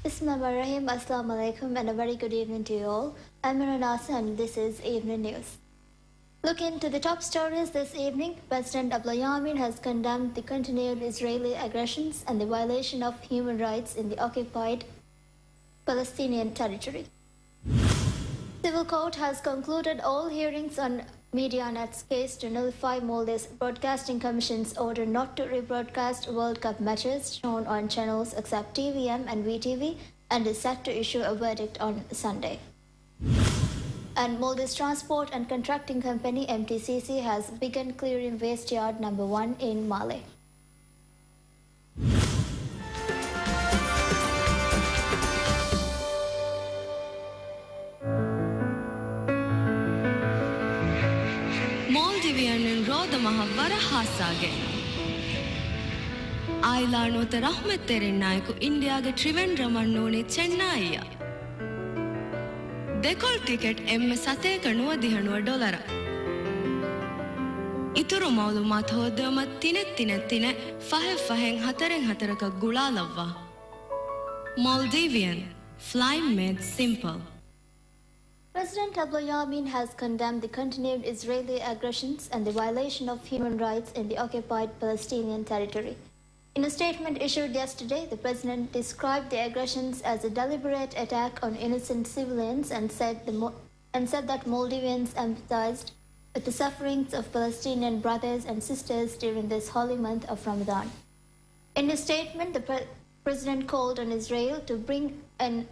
Bismillahirrahmanirrahim. Assalamu alaikum and a very good evening to you all. I'm Miranasa and this is Evening News. Looking to the top stories this evening, President Abdullah Yameen has condemned the continued Israeli aggressions and the violation of human rights in the occupied Palestinian territory. Civil Court has concluded all hearings on MediaNet's case to nullify Maldives Broadcasting Commission's order not to rebroadcast World Cup matches shown on channels except TVM and VTV and is set to issue a verdict on Sunday. And Maldives Transport and Contracting Company MTCC has begun clearing waste yard number 1 in Male. Maldivian Roda Mahavara Hasage Ailano the Rahmet Terenaiku India ge Trivandramannone Chennaiya Decol ticket M Sate Kanuwa $100 Ituru Maulumat Hodama Tinetine Fahen Hataren Hataraka Gulalava Maldivian Fly made simple. President Abdullah Yameen has condemned the continued Israeli aggressions and the violation of human rights in the occupied Palestinian territory. In a statement issued yesterday, the president described the aggressions as a deliberate attack on innocent civilians and said that Maldivians empathized with the sufferings of Palestinian brothers and sisters during this holy month of Ramadan. In his statement, the president called on Israel to bring an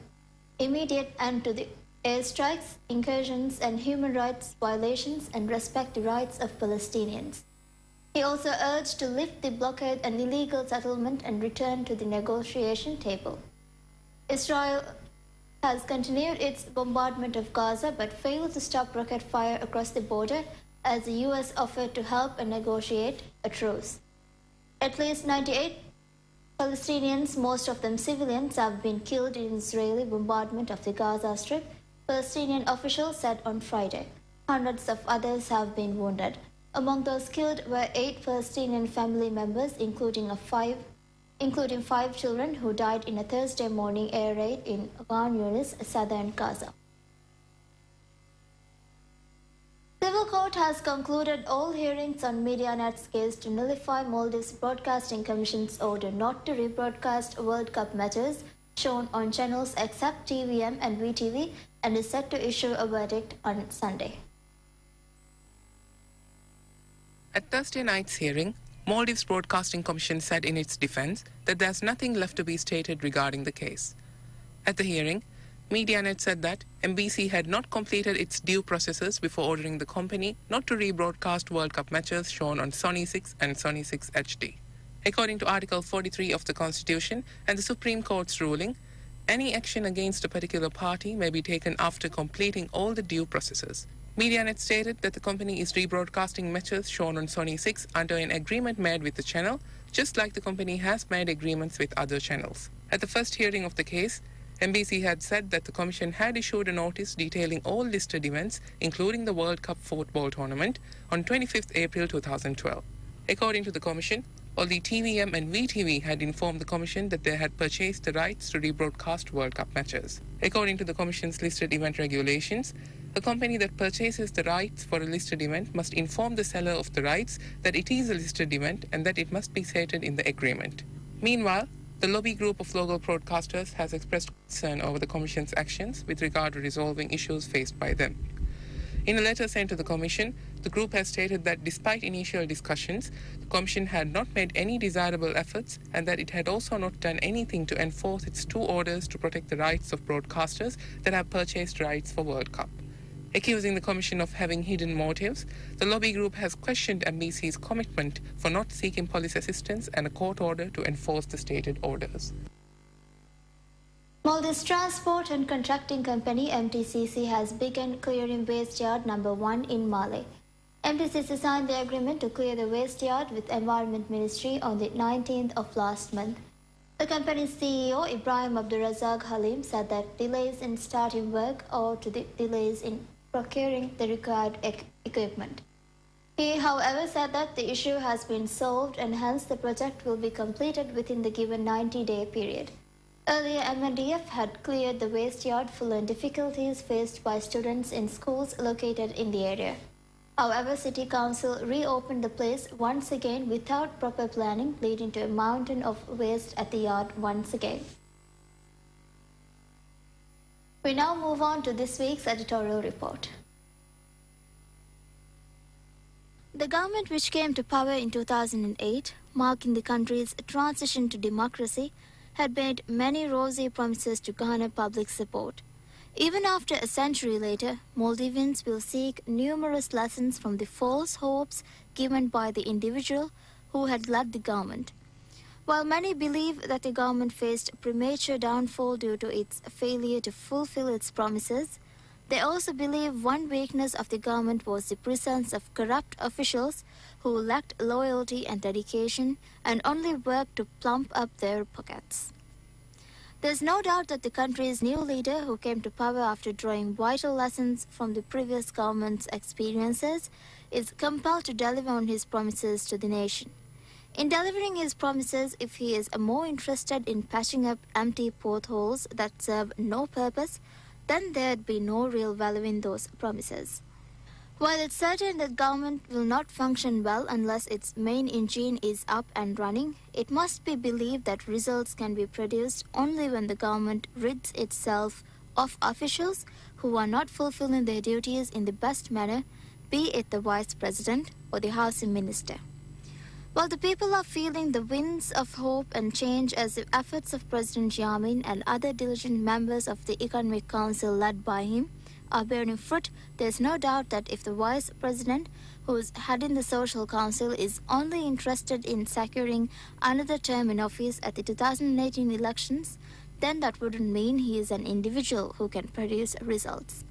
immediate end to the airstrikes, incursions, and human rights violations and respect the rights of Palestinians. He also urged to lift the blockade and illegal settlement and return to the negotiation table. Israel has continued its bombardment of Gaza but failed to stop rocket fire across the border as the US offered to help and negotiate a truce. At least 98 Palestinians, most of them civilians, have been killed in Israeli bombardment of the Gaza Strip, Palestinian officials said on Friday. Hundreds of others have been wounded. Among those killed were 8 Palestinian family members, including 5 children who died in a Thursday morning air raid in Khan Yunis, southern Gaza. Civil Court has concluded all hearings on MediaNet's case to nullify Maldives Broadcasting Commission's order not to rebroadcast World Cup matches shown on channels except TVM and VTV and is set to issue a verdict on Sunday. At Thursday night's hearing, Maldives Broadcasting Commission said in its defense that there's nothing left to be stated regarding the case. At the hearing, MediaNet said that MBC had not completed its due processes before ordering the company not to rebroadcast World Cup matches shown on Sony 6 and Sony 6 HD. According to Article 43 of the Constitution and the Supreme Court's ruling, any action against a particular party may be taken after completing all the due processes. MediaNet stated that the company is rebroadcasting matches shown on Sony 6 under an agreement made with the channel, just like the company has made agreements with other channels. At the first hearing of the case, MBC had said that the Commission had issued a notice detailing all listed events, including the World Cup football tournament, on 25th April 2012. According to the Commission, only TVM and VTV had informed the Commission that they had purchased the rights to rebroadcast World Cup matches. According to the Commission's listed event regulations, a company that purchases the rights for a listed event must inform the seller of the rights that it is a listed event and that it must be stated in the agreement. Meanwhile, the lobby group of local broadcasters has expressed concern over the Commission's actions with regard to resolving issues faced by them. In a letter sent to the Commission, the group has stated that despite initial discussions, the Commission had not made any desirable efforts and that it had also not done anything to enforce its 2 orders to protect the rights of broadcasters that have purchased rights for World Cup. Accusing the Commission of having hidden motives, the lobby group has questioned MBC's commitment for not seeking police assistance and a court order to enforce the stated orders. Maldives Transport and Contracting Company MTCC has begun clearing waste yard number 1 in Male. MTCC signed the agreement to clear the waste yard with Environment Ministry on the 19th of last month. The company's CEO Ibrahim Abdulrazak Halim said that delays in starting work or to the delays in procuring the required equipment. He, however, said that the issue has been solved and hence the project will be completed within the given 90-day period. Earlier, MNDF had cleared the waste yard following difficulties faced by students in schools located in the area. However, City Council reopened the place once again without proper planning, leading to a mountain of waste at the yard once again. We now move on to this week's editorial report. The government which came to power in 2008, marking the country's transition to democracy, had made many rosy promises to garner public support. Even after a century later, Maldivians will seek numerous lessons from the false hopes given by the individual who had led the government. While many believe that the government faced premature downfall due to its failure to fulfill its promises, they also believe one weakness of the government was the presence of corrupt officials who lacked loyalty and dedication and only worked to plump up their pockets. There's no doubt that the country's new leader, who came to power after drawing vital lessons from the previous government's experiences, is compelled to deliver on his promises to the nation. In delivering his promises, if he is more interested in patching up empty potholes that serve no purpose, then there'd be no real value in those promises. While it's certain that government will not function well unless its main engine is up and running, it must be believed that results can be produced only when the government rids itself of officials who are not fulfilling their duties in the best manner, be it the Vice President or the Housing Minister. While the people are feeling the winds of hope and change as the efforts of President Yamin and other diligent members of the Economic Council led by him are bearing fruit, there's no doubt that if the Vice President, who's heading the Social Council, is only interested in securing another term in office at the 2018 elections, then that wouldn't mean he is an individual who can produce results.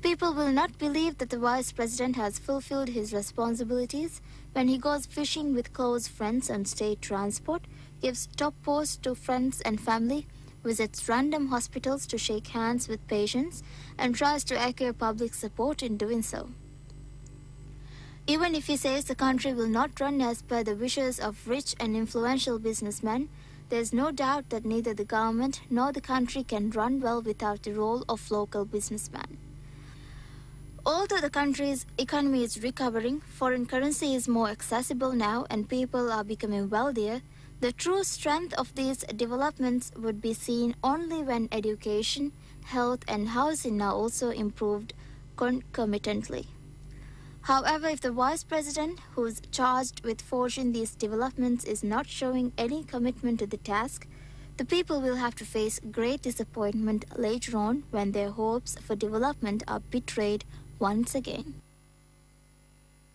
People will not believe that the Vice President has fulfilled his responsibilities when he goes fishing with close friends on state transport, gives top posts to friends and family, visits random hospitals to shake hands with patients, and tries to acquire public support in doing so. Even if he says the country will not run as per the wishes of rich and influential businessmen, there is no doubt that neither the government nor the country can run well without the role of local businessmen. Although the country's economy is recovering, foreign currency is more accessible now and people are becoming wealthier, the true strength of these developments would be seen only when education, health and housing are also improved concomitantly. However, if the Vice President, who is charged with forging these developments, is not showing any commitment to the task, the people will have to face great disappointment later on when their hopes for development are betrayed once again.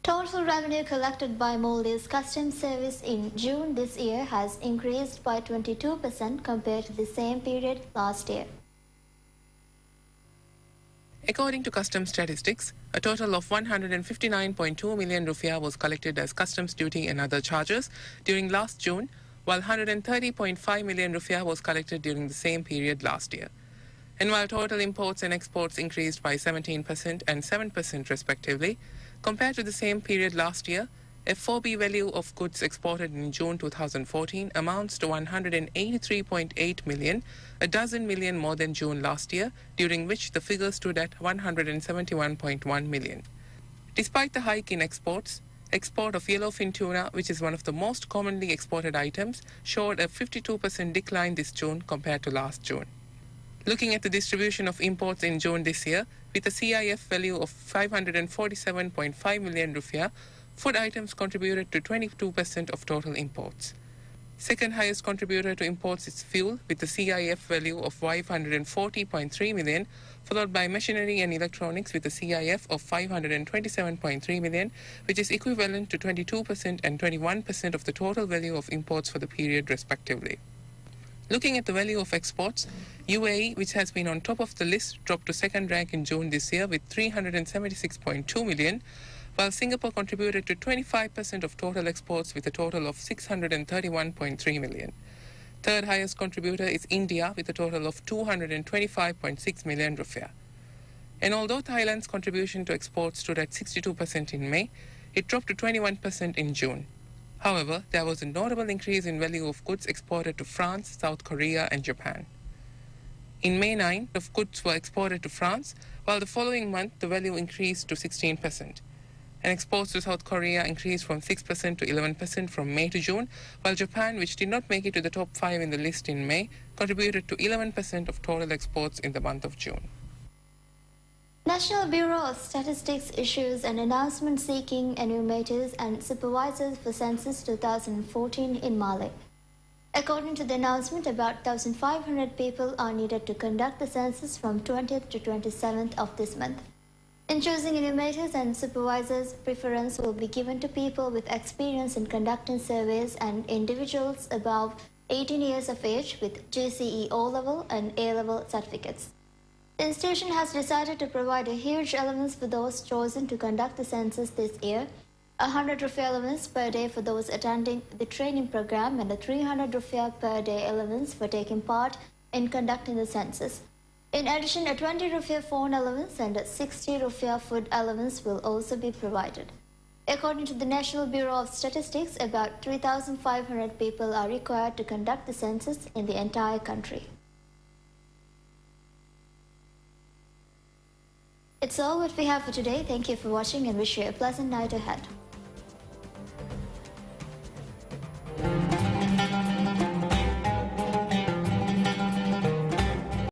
Total revenue collected by Maldives Customs Service in June this year has increased by 22% compared to the same period last year. According to customs statistics, a total of 159.2 million rupiah was collected as customs duty and other charges during last June, while 130.5 million rupiah was collected during the same period last year. And while total imports and exports increased by 17% and 7% respectively, compared to the same period last year, FOB value of goods exported in June 2014 amounts to 183.8 million, a dozen million more than June last year, during which the figure stood at 171.1 million. Despite the hike in exports, export of yellowfin tuna, which is one of the most commonly exported items, showed a 52% decline this June compared to last June. Looking at the distribution of imports in June this year, with a CIF value of 547.5 million rupiah, food items contributed to 22% of total imports. Second highest contributor to imports is fuel, with a CIF value of 540.3 million, followed by machinery and electronics with a CIF of 527.3 million, which is equivalent to 22% and 21% of the total value of imports for the period respectively. Looking at the value of exports, UAE, which has been on top of the list, dropped to second rank in June this year with 376.2 million, while Singapore contributed to 25% of total exports with a total of 631.3 million. Third highest contributor is India with a total of 225.6 million rupiah. And although Thailand's contribution to exports stood at 62% in May, it dropped to 21% in June. However, there was a notable increase in value of goods exported to France, South Korea, and Japan. In May 9, of goods were exported to France, while the following month the value increased to 16%. And exports to South Korea increased from 6% to 11% from May to June, while Japan, which did not make it to the top 5 in the list in May, contributed to 11% of total exports in the month of June. National Bureau of Statistics issues an announcement seeking enumerators and supervisors for Census 2014 in Mali. According to the announcement, about 1,500 people are needed to conduct the census from 20th to 27th of this month. In choosing enumerators and supervisors, preference will be given to people with experience in conducting surveys and individuals above 18 years of age with GCE O-level and A-level certificates. The institution has decided to provide a huge allowance for those chosen to conduct the census this year, 100 rupiah allowance per day for those attending the training program, and a 300 rupiah per day allowance for taking part in conducting the census. In addition, a 20 rupiah phone allowance and a 60 rupiah food allowance will also be provided. According to the National Bureau of Statistics, about 3,500 people are required to conduct the census in the entire country. It's all what we have for today. Thank you for watching and wish you a pleasant night ahead.